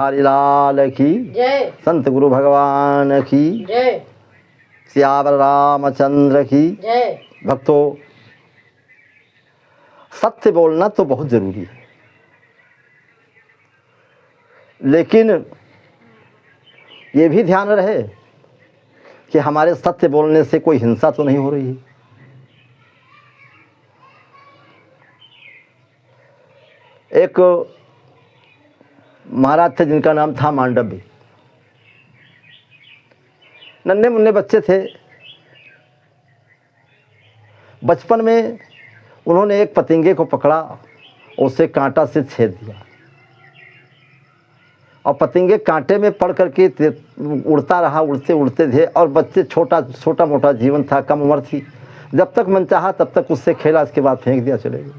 हरि लाल की जय। संत गुरु भगवान की जय। सियावर रामचंद्र की जय। भक्तों, सत्य बोलना तो बहुत जरूरी है, लेकिन ये भी ध्यान रहे कि हमारे सत्य बोलने से कोई हिंसा तो नहीं हो रही है। एक महाराज थे जिनका नाम था मांडव्य। नन्हे मुन्ने बच्चे थे। बचपन में उन्होंने एक पतंगे को पकड़ा, उसे कांटा से छेद दिया और पतंगे कांटे में पड़ करके उड़ता रहा। उड़ते उड़ते थे और बच्चे छोटा मोटा जीवन था, कम उम्र थी। जब तक मन चाहा तब तक उससे खेला, इसके बाद फेंक दिया, चले गए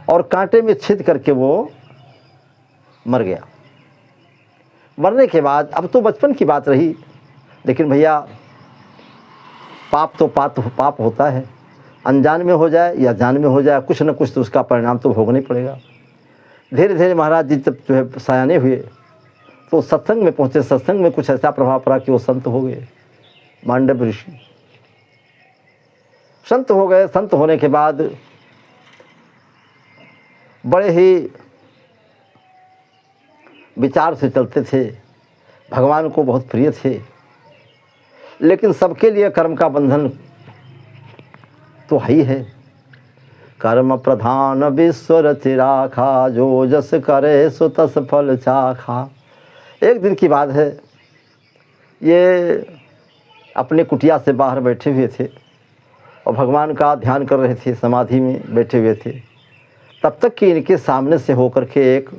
और कांटे में छेद करके वो मर गया। मरने के बाद, अब तो बचपन की बात रही, लेकिन भैया पाप तो पाप होता है, अनजान में हो जाए या जान में हो जाए, कुछ न कुछ तो उसका परिणाम तो भोगना ही पड़ेगा। धीरे धीरे महाराज जी जब जो है सयाने हुए तो सत्संग में पहुँचे। सत्संग में कुछ ऐसा प्रभाव पड़ा कि वो संत हो गए। मांडव्य ऋषि संत हो गए। संत होने के बाद बड़े ही विचार से चलते थे, भगवान को बहुत प्रिय थे, लेकिन सबके लिए कर्म का बंधन तो है ही है। कर्म प्रधान विश्व रचि राखा, जो जस करे सो तस फल चाखा। एक दिन की बात है, ये अपने कुटिया से बाहर बैठे हुए थे और भगवान का ध्यान कर रहे थे, समाधि में बैठे हुए थे। तब तक कि इनके सामने से होकर के एक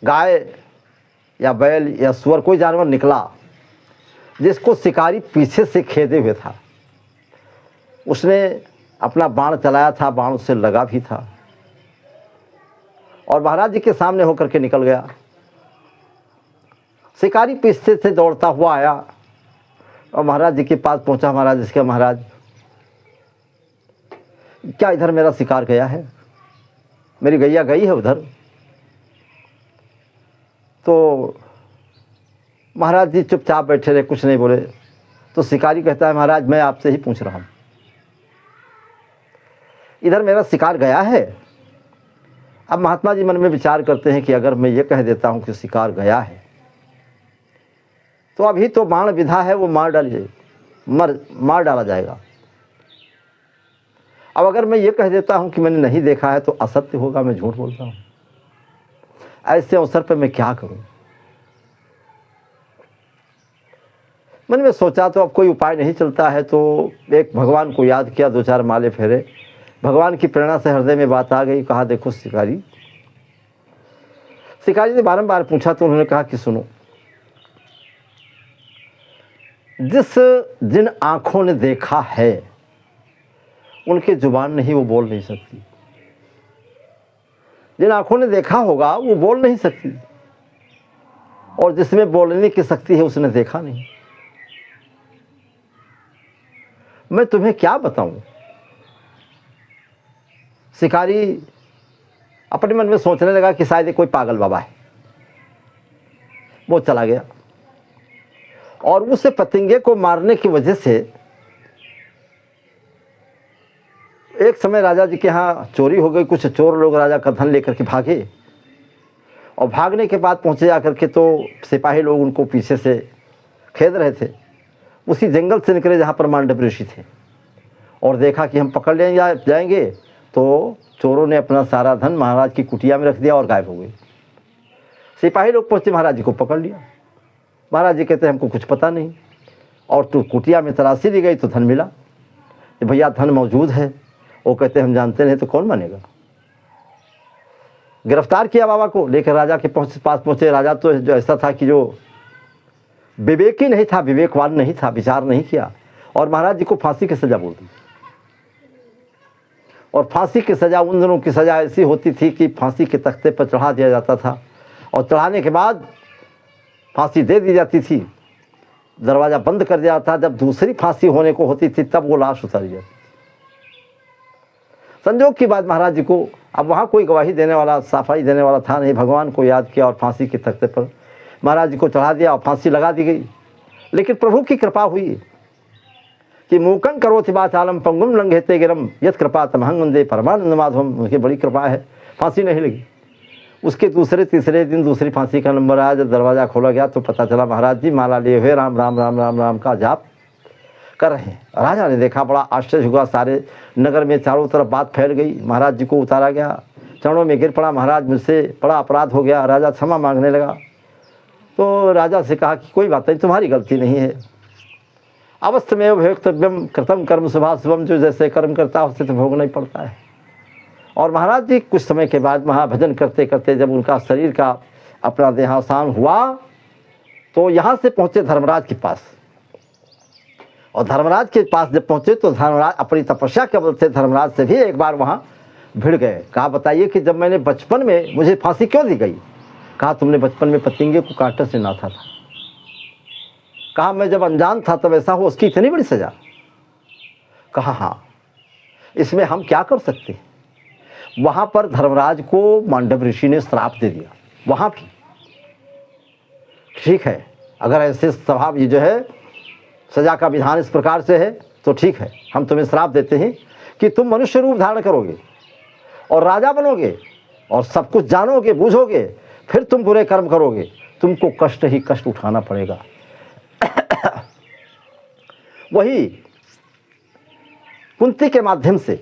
गाय या बैल या सुअर कोई जानवर निकला, जिसको शिकारी पीछे से खेदे हुए था। उसने अपना बाण चलाया था, बाण उससे लगा भी था और महाराज जी के सामने होकर के निकल गया। शिकारी पीछे से दौड़ता हुआ आया और महाराज जी के पास पहुंचा। महाराज, इसके महाराज, क्या इधर मेरा शिकार गया है? मेरी गैया गई है उधर। तो महाराज जी चुपचाप बैठे रहे, कुछ नहीं बोले। तो शिकारी कहता है, महाराज मैं आपसे ही पूछ रहा हूँ, इधर मेरा शिकार गया है? अब महात्मा जी मन में विचार करते हैं कि अगर मैं ये कह देता हूँ कि शिकार गया है तो अभी तो बाण विधा है, वो मार डाला जाएगा। अब अगर मैं ये कह देता हूँ कि मैंने नहीं देखा है तो असत्य होगा, मैं झूठ बोलता हूँ। ऐसे अवसर पर मैं क्या करूँ? मन में सोचा तो अब कोई उपाय नहीं चलता है, तो एक भगवान को याद किया, दो चार माले फेरे। भगवान की प्रेरणा से हृदय में बात आ गई। कहा, देखो शिकारी ने बारंबार पूछा तो उन्होंने कहा कि सुनो, जिन आंखों ने देखा है उनके जुबान नहीं, वो बोल नहीं सकती। जिन आंखों ने देखा होगा वो बोल नहीं सकती, और जिसमें बोलने की शक्ति है उसने देखा नहीं। मैं तुम्हें क्या बताऊं? शिकारी अपने मन में सोचने लगा कि शायद कोई पागल बाबा है। वो चला गया और उस पतंगे को मारने की वजह से एक समय राजा जी के यहाँ चोरी हो गई। कुछ चोर लोग राजा का धन लेकर के भागे और भागने के बाद पहुँचे जाकर के तो सिपाही लोग उनको पीछे से खेद रहे थे। उसी जंगल से निकले जहाँ पर मांडव्य ऋषि थे और देखा कि हम पकड़ ले जाएंगे, तो चोरों ने अपना सारा धन महाराज की कुटिया में रख दिया और गायब हो गए। सिपाही लोग पहुँचे, महाराज जी को पकड़ लिया। महाराज जी कहते हैं हमको कुछ पता नहीं, और तो कुटिया में तलाशी दी गई तो धन मिला। कि भैया धन मौजूद है। वो कहते हम जानते नहीं तो कौन मानेगा। गिरफ्तार किया बाबा को, लेकर राजा के पास पहुँचे। राजा तो जो ऐसा था कि जो विवेकी नहीं था, विवेकवान नहीं था, विचार नहीं किया और महाराज जी को फांसी की सज़ा बोल दी। और फांसी की सज़ा, उन दिनों की सज़ा ऐसी होती थी कि फांसी के तख्ते पर चढ़ा दिया जाता था और चढ़ाने के बाद फांसी दे दी जाती थी, दरवाज़ा बंद कर दिया था। जब दूसरी फांसी होने को होती थी तब वो लाश उतारी जाती। संजोग की बात, महाराज जी को अब वहाँ कोई गवाही देने वाला, सफाई देने वाला था नहीं। भगवान को याद किया और फांसी के तख्ते पर महाराज जी को चढ़ा दिया और फांसी लगा दी गई। लेकिन प्रभु की कृपा हुई कि मूकं करोति वाचालम पंगुम लंघयते गिरम यत् कृपा तमहं वंदे परमानंद माधवम। उनकी बड़ी कृपा है, फांसी नहीं लगी। उसके दूसरे तीसरे दिन दूसरी फांसी का नंबर आया। जब दरवाज़ा खोला गया तो पता चला महाराज जी माला लिए हुए राम राम राम राम राम का जाप कर रहे हैं। राजा ने देखा, बड़ा आश्चर्य हुआ। सारे नगर में चारों तरफ बात फैल गई। महाराज जी को उतारा गया, चरणों में गिर पड़ा, महाराज मुझसे बड़ा अपराध हो गया। राजा क्षमा मांगने लगा तो राजा से कहा कि कोई बात नहीं, तुम्हारी गलती नहीं है। अवस्थ में भोक्तव्यम कृतम कर्म शुभाशुभम, जो जैसे कर्म करता है उससे तो भोगना ही पड़ता है। और महाराज जी कुछ समय के बाद महाभजन करते करते जब उनका शरीर का अपना देहावसान हुआ तो यहाँ से पहुँचे धर्मराज के पास। और धर्मराज के पास जब पहुँचे तो धर्मराज अपनी तपस्या के बल से धर्मराज से भी एक बार वहाँ भिड़ गए। कहा बताइए कि जब मैंने बचपन में मुझे फांसी क्यों दी गई? कहा तुमने बचपन में पतंगे को कांटे से नाथा था। कहा मैं जब अनजान था तब ऐसा हो, उसकी इतनी बड़ी सज़ा? कहा हाँ, इसमें हम क्या कर सकते हैं। वहाँ पर धर्मराज को मांडव ऋषि ने श्राप दे दिया। वहाँ भी ठीक है, अगर ऐसे स्वभाव ये जो है सज़ा का विधान इस प्रकार से है तो ठीक है, हम तुम्हें श्राप देते हैं कि तुम मनुष्य रूप धारण करोगे और राजा बनोगे और सब कुछ जानोगे बूझोगे, फिर तुम बुरे कर्म करोगे, तुमको कष्ट ही कष्ट उठाना पड़ेगा। वही कुंती के माध्यम से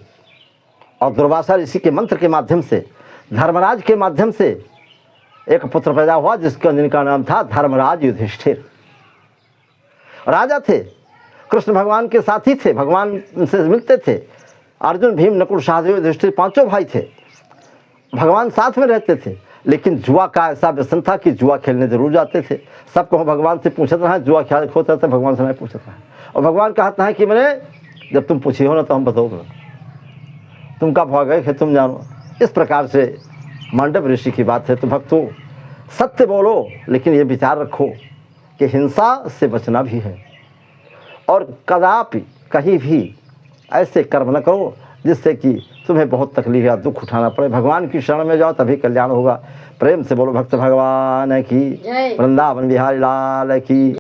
और दुर्वासा ऋषि के मंत्र के माध्यम से धर्मराज के माध्यम से एक पुत्र पैदा हुआ जिनका नाम था धर्मराज युधिष्ठिर। राजा थे, कृष्ण भगवान के साथी थे, भगवान से मिलते थे। अर्जुन भीम नकुल सहदेव युधिष्ठिर पांचों भाई थे, भगवान साथ में रहते थे। लेकिन जुआ का ऐसा व्यसन था कि जुआ खेलने जरूर जाते थे। सब कहो भगवान से पूछत रहा, जुआ ख्याल खोता था, भगवान से नहीं पूछता है। और भगवान कहता है कि मैंने जब तुम पूछी हो ना तो हम बताओगे, तुम कब भाग गए तुम जानो। इस प्रकार से मांडव ऋषि की बात है। तो भक्तों सत्य बोलो, लेकिन ये विचार रखो कि हिंसा से बचना भी है और कदापि कहीं भी ऐसे कर्म न करो जिससे कि तुम्हें बहुत तकलीफ या दुख उठाना पड़े। भगवान की शरण में जाओ तभी कल्याण होगा। प्रेम से बोलो भक्त भगवान की, वृंदावन बिहारी लाल की।